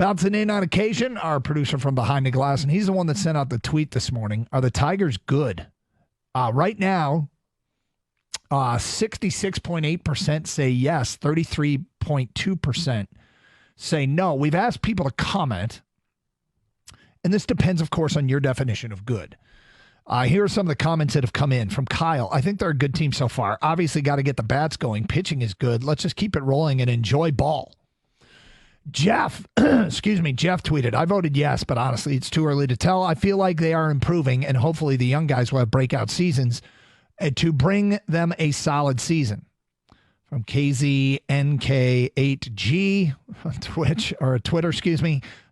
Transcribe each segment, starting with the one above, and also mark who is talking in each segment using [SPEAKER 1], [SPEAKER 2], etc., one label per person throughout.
[SPEAKER 1] Bouncing in on occasion, our producer from behind the glass, and he's the one that sent out the tweet this morning. Are the Tigers good? Right now, 66.8% say yes, 33.2% say no. We've asked people to comment, and this depends, of course, on your definition of good. Here are some of the comments that have come in from Kyle. I think they're a good team so far. Obviously, got to get the bats going. Pitching is good. Let's just keep it rolling and enjoy ball. Jeff, Jeff tweeted, I voted yes, but honestly, it's too early to tell. I feel like they are improving, and hopefully the young guys will have breakout seasons to bring them a solid season. From KZNK8G on Twitter, I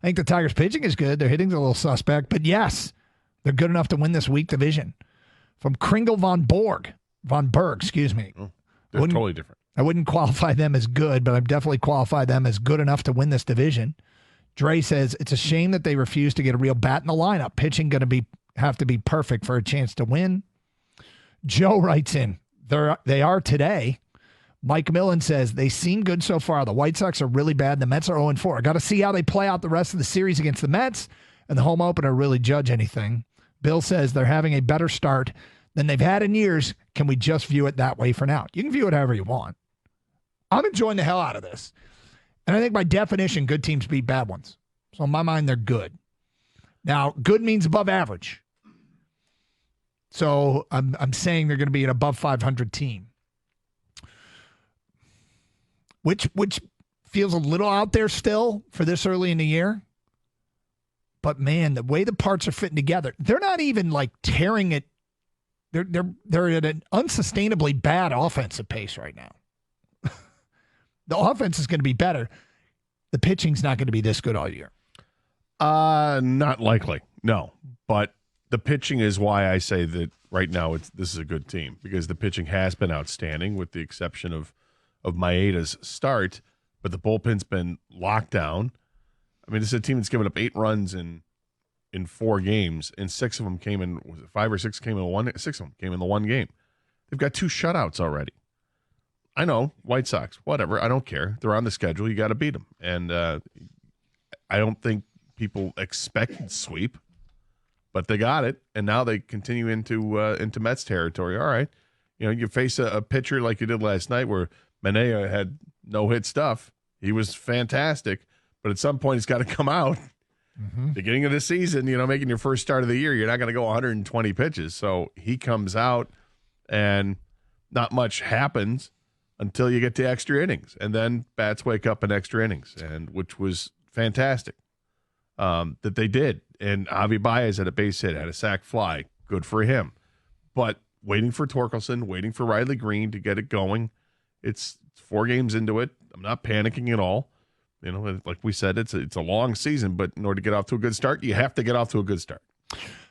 [SPEAKER 1] think the Tigers' pitching is good. Their hitting's a little suspect, but yes, they're good enough to win this weak division. From Kringle von Berg,
[SPEAKER 2] they're totally different.
[SPEAKER 1] I wouldn't qualify them as good, but I'd definitely qualify them as good enough to win this division. Dre says, it's a shame that they refuse to get a real bat in the lineup. Pitching going to have to be perfect for a chance to win. Joe writes in, they are today. Mike Millen says, they seem good so far. The White Sox are really bad. The Mets are 0-4. I got to see how they play out the rest of the series against the Mets and the home opener really judge anything. Bill says they're having a better start than they've had in years. Can we just view it that way for now? You can view it however you want. I'm enjoying the hell out of this. And I think by definition, good teams beat bad ones. So in my mind, they're good. Now, good means above average. So I'm saying they're going to be an above 500 team. Which feels a little out there still for this early in the year. But man, the way the parts are fitting together, they're not even like tearing it. They're at an unsustainably bad offensive pace right now. The offense is going to be better. The pitching's not going to be this good all year.
[SPEAKER 2] Not likely. No. But the pitching is why I say that right now this is a good team, because the pitching has been outstanding with the exception of Maeda's start, but the bullpen's been locked down. I mean, this is a team that's given up 8 runs in 4 games, and 6 of them came in, was it 5 or 6 came in one? 6 of them came in the one game. They've got 2 shutouts already. I know, White Sox, whatever. I don't care. They're on the schedule. You got to beat them. And I don't think people expected sweep, but they got it. And now they continue into Mets territory. All right. You face a pitcher like you did last night where Manaea had no-hit stuff. He was fantastic. But at some point, he's got to come out. Mm-hmm. Beginning of the season, making your first start of the year, you're not going to go 120 pitches. So he comes out, and not much happens until you get to extra innings, and then bats wake up in extra innings, and which was fantastic that they did. And Avi Baez had a base hit, had a sac fly, good for him. But waiting for Torkelson, waiting for Riley Green to get it going. It's 4 games into it. I'm not panicking at all. Like we said, it's a long season, but in order to get off to a good start, you have to get off to a good start.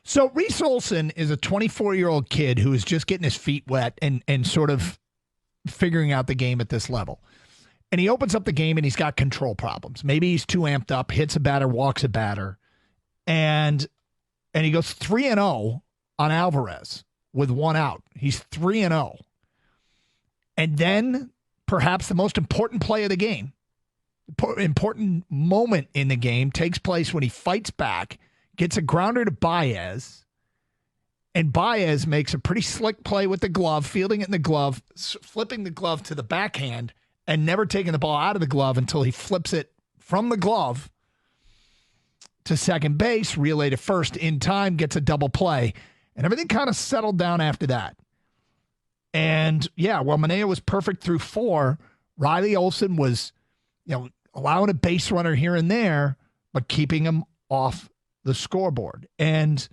[SPEAKER 1] So Reese Olson is a 24-year-old kid who is just getting his feet wet and sort of figuring out the game at this level. And he opens up the game and he's got control problems. Maybe he's too amped up, hits a batter, walks a batter. And he goes 3-0 on Alvarez with 1 out. He's 3-0. And then perhaps the most important play of the game, important moment in the game takes place when he fights back, gets a grounder to Baez, and Baez makes a pretty slick play with the glove, fielding it in the glove, flipping the glove to the backhand, and never taking the ball out of the glove until he flips it from the glove to second base, relay to first in time, gets a double play, and everything kind of settled down after that. And yeah, while Manaea was perfect through 4, Riley Olson was, allowing a base runner here and there, but keeping him off the scoreboard. And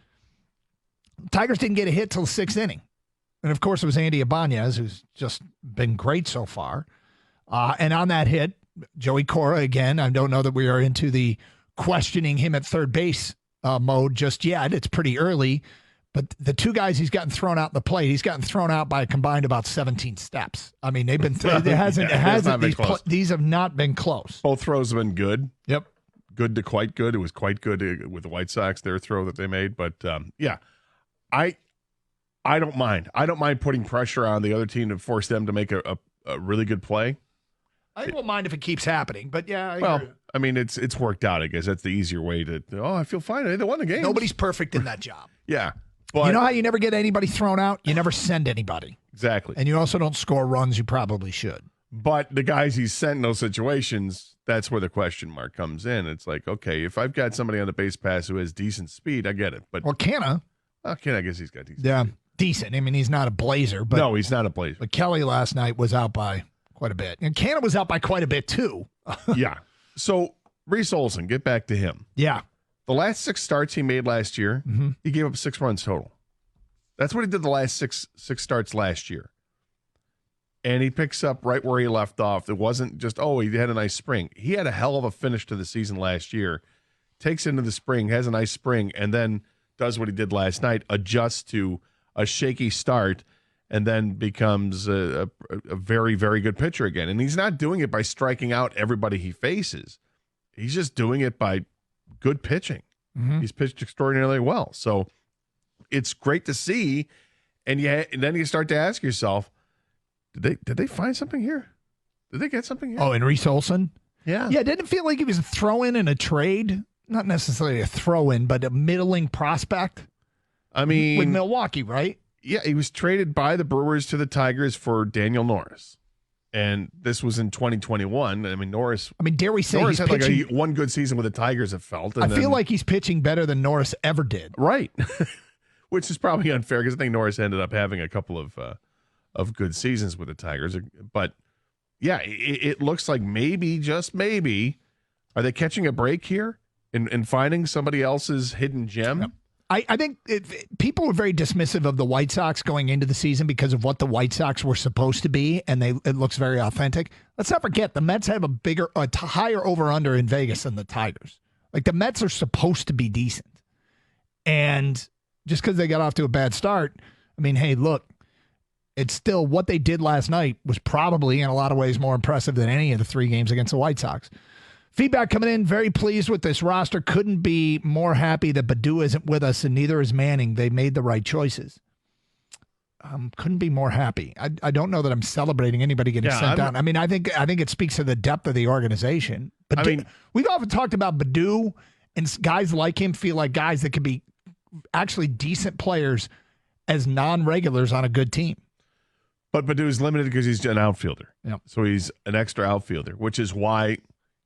[SPEAKER 1] Tigers didn't get a hit till the 6th inning. And, of course, it was Andy Ibanez, who's just been great so far. And on that hit, Joey Cora, again, I don't know that we are into the questioning him at third base mode just yet. It's pretty early. But the 2 guys he's gotten thrown out in the plate, he's gotten thrown out by a combined about 17 steps. I mean, they've been these have not been close.
[SPEAKER 2] Both throws have been good.
[SPEAKER 1] Yep.
[SPEAKER 2] Good to quite good. It was quite good with the White Sox, their throw that they made. But, yeah, I don't mind. I don't mind putting pressure on the other team to force them to make a really good play.
[SPEAKER 1] I won't mind if it keeps happening, but yeah. I
[SPEAKER 2] Well,
[SPEAKER 1] agree.
[SPEAKER 2] I mean, it's worked out. I guess that's the easier way to. Oh, I feel fine. They won the game.
[SPEAKER 1] Nobody's perfect in that job.
[SPEAKER 2] Yeah, but
[SPEAKER 1] You know how you never get anybody thrown out? You never send anybody.
[SPEAKER 2] exactly.
[SPEAKER 1] And you also don't score runs you probably should.
[SPEAKER 2] But the guys he's sent in those situations, that's where the question mark comes in. It's like, okay, if I've got somebody on the base pass who has decent speed, I get it. But
[SPEAKER 1] Well, Canna.
[SPEAKER 2] I guess he's got decent.
[SPEAKER 1] Yeah,
[SPEAKER 2] speed.
[SPEAKER 1] decent. I mean, he's not a blazer, but
[SPEAKER 2] No, he's not a blazer.
[SPEAKER 1] But Kelly last night was out by quite a bit. And Canna was out by quite a bit, too.
[SPEAKER 2] Yeah. So, Reese Olson, get back to him.
[SPEAKER 1] Yeah.
[SPEAKER 2] The last 6 starts he made last year, he gave up 6 runs total. That's what he did the last six starts last year. And he picks up right where he left off. It wasn't just, he had a nice spring. He had a hell of a finish to the season last year. Takes into the spring, has a nice spring, and then does what he did last night, adjusts to a shaky start, and then becomes a very, very good pitcher again. And he's not doing it by striking out everybody he faces. He's just doing it by good pitching. He's pitched extraordinarily well. So it's great to see. And then you start to ask yourself, did they find something here? Did they get something here?
[SPEAKER 1] Oh, and Reese Olson?
[SPEAKER 2] Yeah.
[SPEAKER 1] Yeah, didn't it feel like he was a throw-in in a trade? Not necessarily a throw-in, but a middling prospect.
[SPEAKER 2] I mean,
[SPEAKER 1] with Milwaukee, right?
[SPEAKER 2] Yeah, he was traded by the Brewers to the Tigers for Daniel Norris. And this was in 2021. I mean, Norris.
[SPEAKER 1] Dare we say
[SPEAKER 2] Norris
[SPEAKER 1] he's
[SPEAKER 2] had
[SPEAKER 1] pitching?
[SPEAKER 2] like one good season with the Tigers, it felt.
[SPEAKER 1] I feel like he's pitching better than Norris ever did.
[SPEAKER 2] Right. Which is probably unfair because I think Norris ended up having a couple of good seasons with the Tigers. But yeah, it looks like maybe, just maybe, are they catching a break here and finding somebody else's hidden gem?
[SPEAKER 1] Yep. I think people were very dismissive of the White Sox going into the season because of what the White Sox were supposed to be, and it looks very authentic. Let's not forget, the Mets have a higher over-under in Vegas than the Tigers. Like, the Mets are supposed to be decent. And just because they got off to a bad start, I mean, hey, look, it's still what they did last night was probably in a lot of ways more impressive than any of the 3 games against the White Sox. Feedback coming in, very pleased with this roster. Couldn't be more happy that Baddoo isn't with us, and neither is Manning. They made the right choices. Couldn't be more happy. I don't know that I'm celebrating anybody getting sent down. I mean, I think it speaks to the depth of the organization. But we've often talked about Baddoo, and guys like him feel like guys that could be actually decent players as non-regulars on a good team.
[SPEAKER 2] But Baddoo's limited because he's an outfielder.
[SPEAKER 1] Yep.
[SPEAKER 2] So he's an extra outfielder, which is why,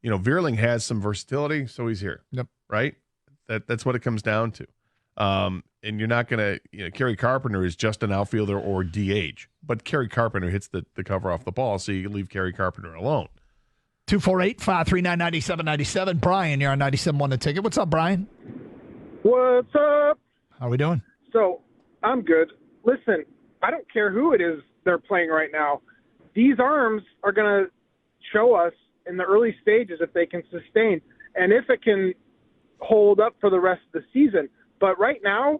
[SPEAKER 2] Veerling has some versatility, so he's here.
[SPEAKER 1] Yep.
[SPEAKER 2] Right? That's what it comes down to. And you're not going to, Kerry Carpenter is just an outfielder or DH, but Kerry Carpenter hits the cover off the ball, so you can leave Kerry Carpenter alone.
[SPEAKER 1] 248-539-9797. Brian, you're on 97.1 The Ticket. What's up, Brian?
[SPEAKER 3] What's up?
[SPEAKER 1] How we doing?
[SPEAKER 3] So, I'm good. Listen, I don't care who it is they're playing right now. These arms are going to show us in the early stages if they can sustain and if it can hold up for the rest of the season. But right now,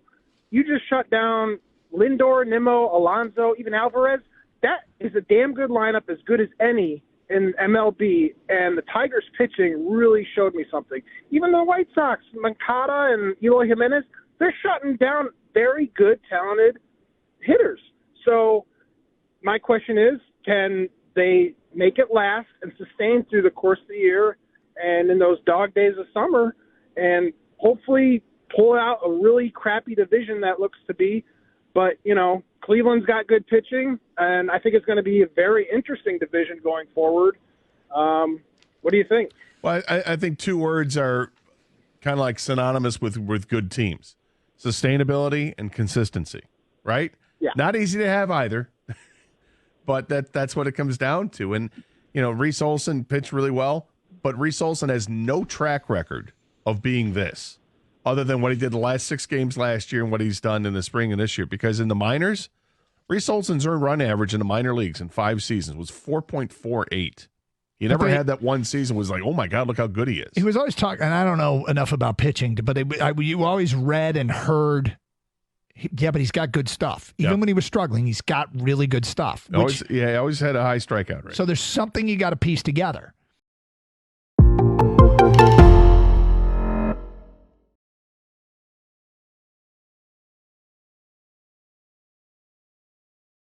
[SPEAKER 3] you just shut down Lindor, Nimmo, Alonso, even Alvarez. That is a damn good lineup, as good as any in MLB, and the Tigers pitching really showed me something. Even the White Sox, Mancada and Eloy Jimenez, they're shutting down very good, talented hitters. So my question is, can they make it last and sustain through the course of the year and in those dog days of summer and hopefully pull out a really crappy division that looks to be? But, Cleveland's got good pitching, and I think it's going to be a very interesting division going forward. What do you think?
[SPEAKER 2] Well, I think 2 words are kind of like synonymous with good teams: sustainability and consistency, right?
[SPEAKER 3] Yeah.
[SPEAKER 2] Not easy to have either, but that's what it comes down to. And, Reese Olson pitched really well, but Reese Olson has no track record of being this, other than what he did the last 6 games last year and what he's done in the spring and this year. Because in the minors, Reese Olson's earned run average in the minor leagues in 5 seasons was 4.48. He never had that one season was like, oh my God, look how good he is.
[SPEAKER 1] He was always talking, and I don't know enough about pitching, but you always read and heard, but he's got good stuff. Even when he was struggling, he's got really good stuff.
[SPEAKER 2] He always had a high strikeout rate.
[SPEAKER 1] So there's something you got to piece together.